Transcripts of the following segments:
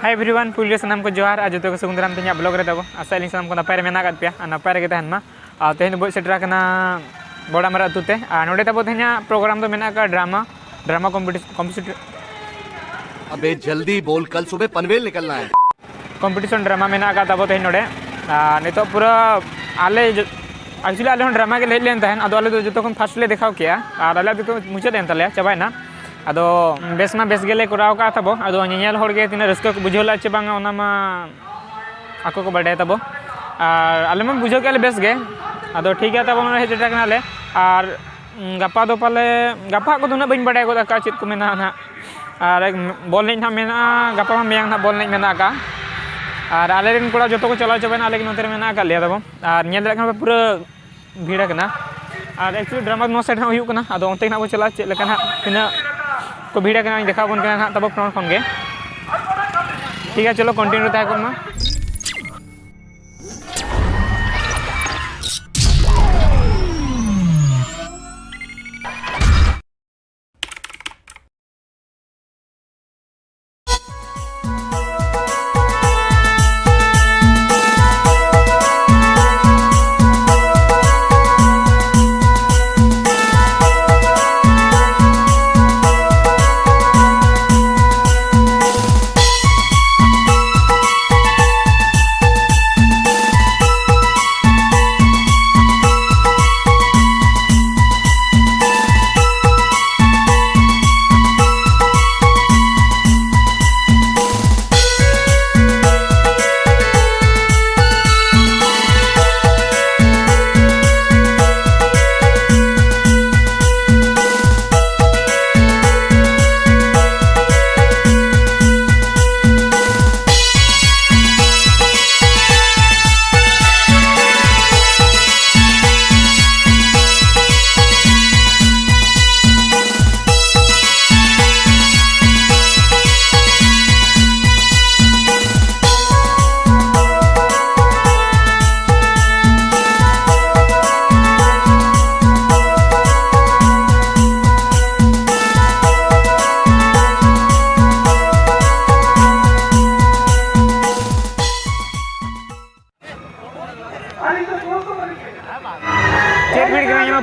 Hi everyone police सामान को जोहार आज जो सगुंदराम तेज ब्लॉग रे तब आशा ली सामान को नपाय मेना पे नपाय रे तहन मा तेहन बो सेटरा कना बड़ा मारा अतुते नोडे तब तेहना प्रोग्राम तो मेना का ड्रामा कॉम्पिटिशन अबे जल्दी बोल कल सुबह पनवेल निकलना है कॉम्पिटिशन ड्रामा मेना का तब तेहन नोडे नित पूरा आले एक्चुअली आले ड्रामा के हेज लेन तहन अदो आले जो खन फास्ट ले देखाव किया और आले तो मुचाद एन ताले चाबायना अदो बेस मा बेस गेले कराव का तब अदो नेल हर गे तिना रस्क को बुझौला चे बांगा ओना मा आको को बाडे तब और आले मा बुझो के बेस गे अदो ठीक है तब ओना हेज टाकनाले और गपा दो पाले गपा को दुना बइन बाडे को का चित को मेना ना और बॉल नहीं ना मेना गपा मा मेयांग ना बॉल नहीं मेना का और आले रिन कोड़ा जतो को चलाव चबाना आले नोते मेना का लिया तब और नेल रखना पूरा भीड़ कना और एक्चुअली ड्रामा नो साइड हुई कना अदो ओंते ना को चला चे लेकना तिना को भीड़ करना देखा बन करना तब फ्रंट खन गे ठीक है चलो कंटिन्यू तय करना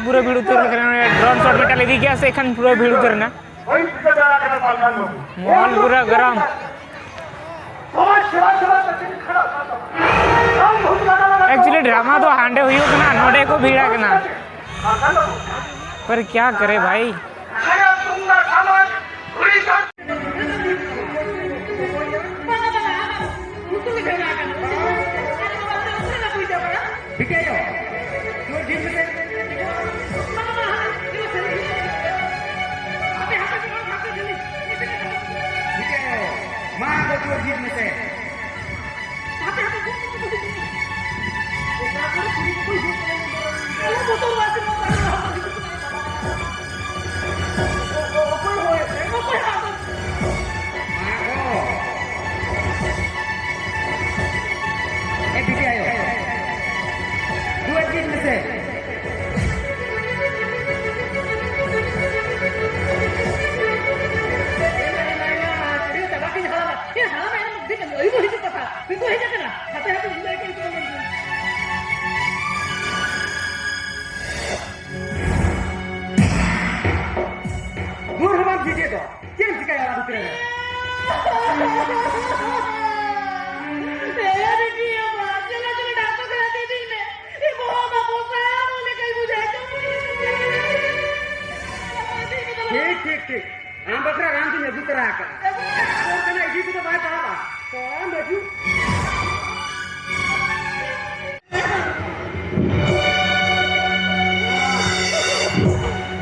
पूरा भीड़ उतर ड्रोन शॉट बेटा लगी गया से खान पूरा भीड़ उतरना मॉल पूरा गरम एक्चुअली ड्रामा तो हांडे हुई ना नोडे को भीड़ा करना पर क्या करे भाई ठीक हम बकरा राम जी ने बुतरा का और कना इजी को तो बात आवा कौन बैठू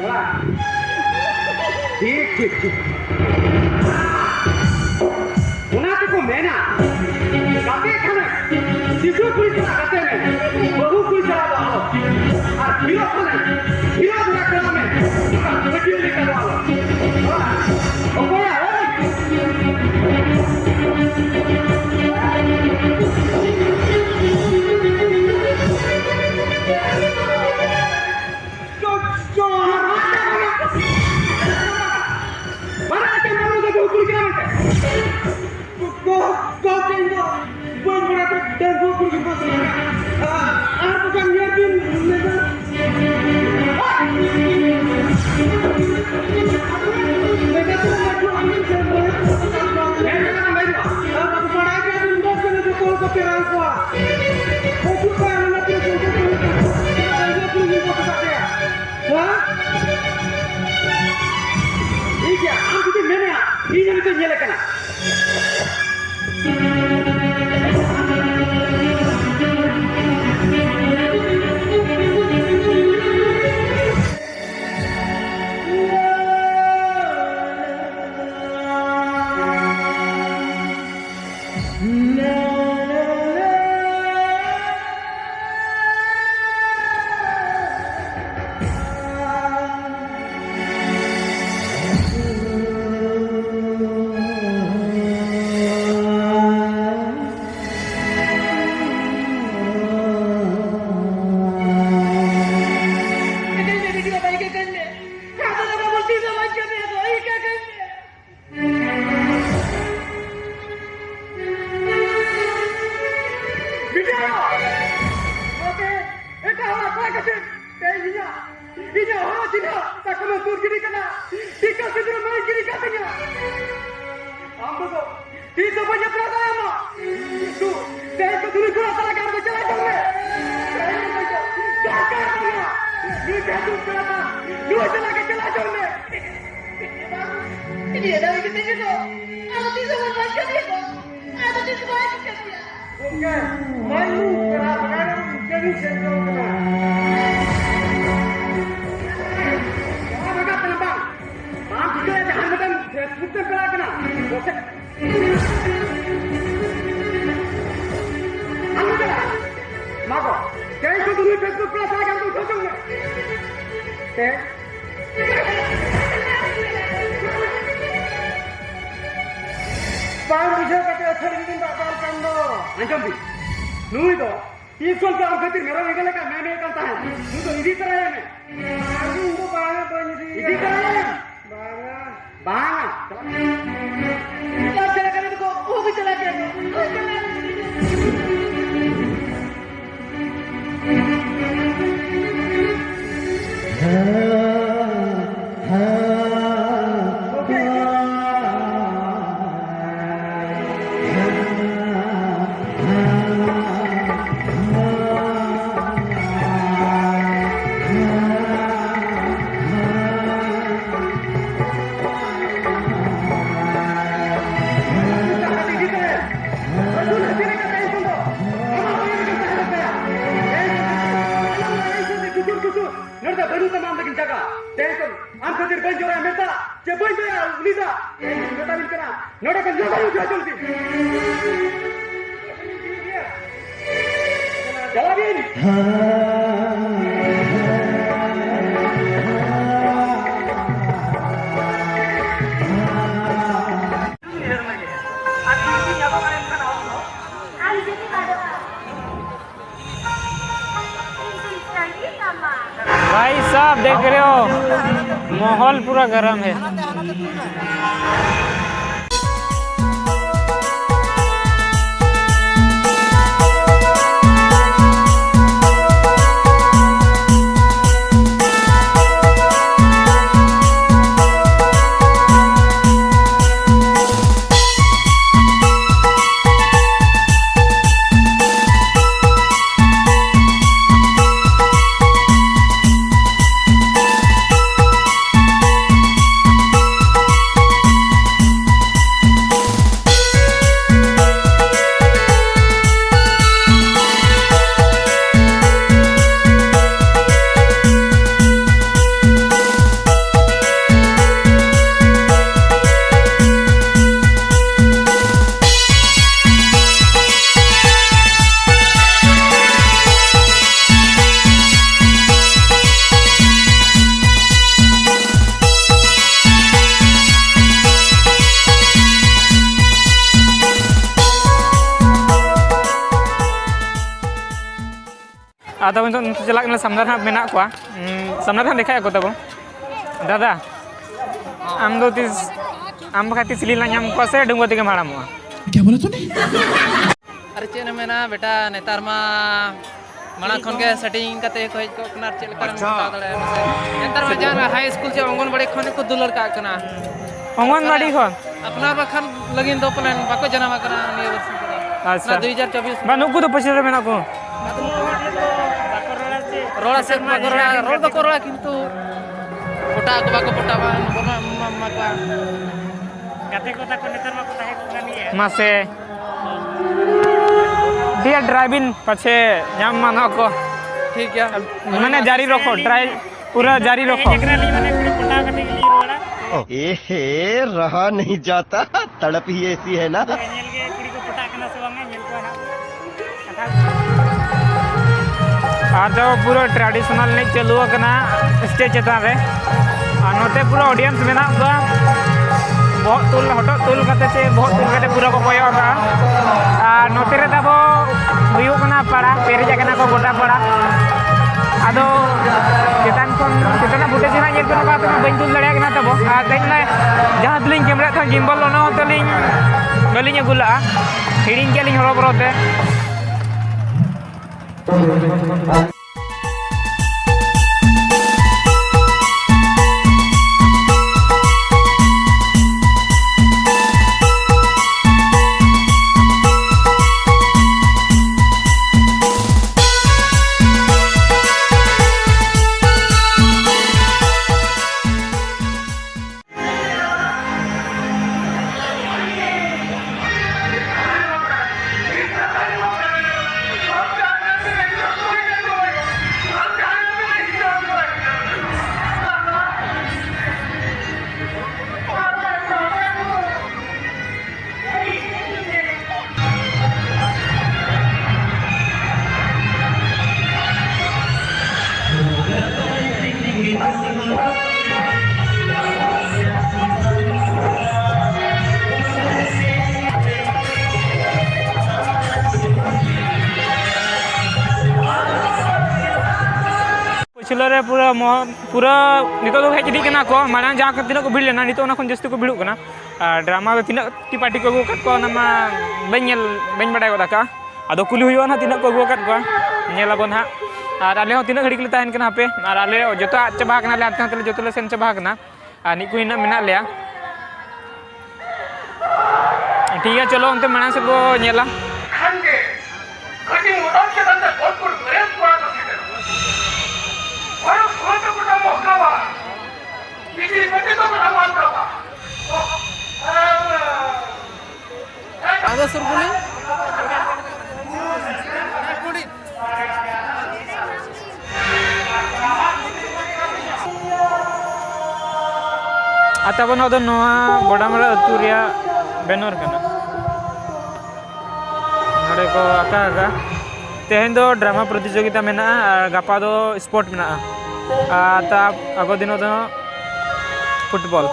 वाह ठीक उनाते को मैना काटे खाना शिशु पुलिस लगाते हैं बहु पुलिस चला दो और हीरो बना कर में वीडियो निकालो Mana dan buku di mana? Bukan dia pun iya, aku tuh mana? Ini itu nyalakan. भाई साहब देख रहे हो माहौल पूरा गर्म है। Atau untuk celak na samdar hab mena ko samdar han dekha ko tabo dada am do tis am khati silila nyam ko se dungwa tige mara mo क्या बोला तूने? अरे चेन में ना बेटा नेतार मा माना खन के सेटिंग करते कोई को कना चेल कर नेतार मा जान हाई स्कूल से अंगनबाड़ी खन को दुलर का कना अंगनबाड़ी खन अपना बखन लगिन दो प्लान बाको जनामा कना निये वर्ष अच्छा 2024 बा नुकु तो पछिरे मेना को रोड़ा से रोड दो कोरा किंतु पोटा को बाको पोटा मा को गाते को ताको नेतार मा को ताहे को गानिए मासे dia driving pache nyam mana ko ठीक है मैंने जारी रखो ड्राइव पूरा जारी रखो एकरा ली माने पूरा पोटा कटे के लिए रोड़ा एहे रहा नहीं जाता तड़प ही ऐसी है ना नेल के कुड़ी को पोटा कना से वांगा नेल को ना कथा आज पूरा ट्रेडिशनल नहीं चालू करना स्टेज चेतान रे नोते पूरा ऑडियंस में ना बहुत तुल हटो तुल करते से बहुत तुल करते पूरा को कोयो का नोते रे तब हुयु कना पड़ा पेरे जगना को गोटा पड़ा आदो चेतान कोन चेतना फुटेज ना ये कोन का तो बइन तुल लड़या कना तब तेना जहां दिलिंग कैमरा था गिम्बल नो तलिंग बलिंग गुला हिडिंग के लिंग हरो बरोते पिछले पूरा पूरा नितो तो हेजी कना को माना जहाँ तीन को भीड़ लेना नितो जस्ती को भीड़ कना ड्रामा तीन टी पार्टी को अगुकत को ना बन बड़ा का अदो कुली हुआ ना तीन को अगुकत को नेलाबन हाँ और आले तीन घड़ी के तहन कना पे और आले जो चाबा कना ले आते हैं जो सेन चाबा कना निकु इना मेना लिया ठीक है चलो उनते मना से को नेला खंगे कटिंग उड़ान के अंदर भरपूर प्रेम पड़ा था और फोटो को मौका बा बिजली बत्ती तो बड़ा मानता बा आधा सुरगुली आता बन अदो नोआ बड़ामरा अतु रिया बैनर कना नडे को आका आका तेहन दो ड्रामा प्रतियोगिता मेना गापा दो स्पोर्ट मेना आता आगो दिनो दो football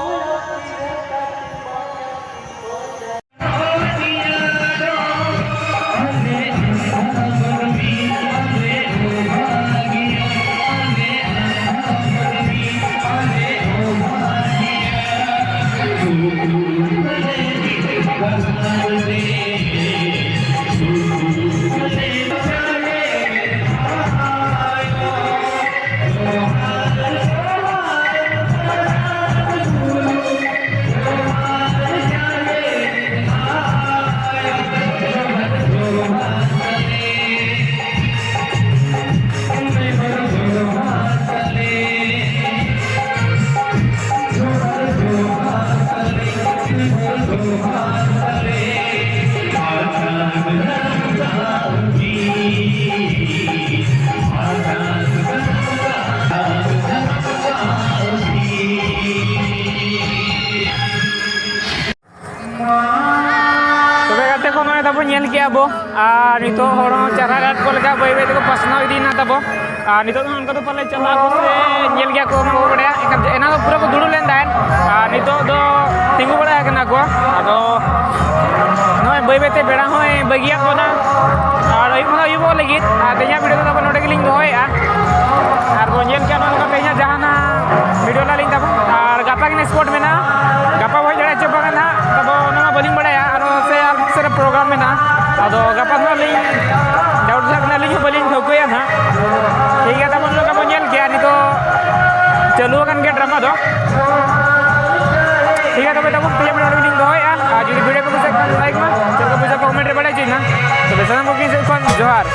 nyel kia bo nito horong cara rat ko lega bai bai ko pasna idi na tabo nito on ko to pale chala ko se nyel kia ko ma bada ena do pura ko dudu len dan nito do tingu bada kana ko ado noi bai bai te beda hoy bagia ko na ar oi ma yu bo lagi tenya video to node ke link hoy ar bo nyel kia no ka tenya jahana video la link tabo ar gapa kini sport में ना गपा भाई जरा चुप करना तब ना बलिंग बड़ा यार और से यार से प्रोग्राम में ना ado gapa na ling daud sak na ling balin thaukoya na ठीक है तब लोग अपन जेल किया नहीं तो चलो kan के ड्रामा दो ठीक है तब तब ये बड़ा वीडियो दो यार आज ये वीडियो को bisa लाइक मा चलो bisa कमेंट रे बड़ा चाहिए ना तो बेसा मुकिन से कौन जोहार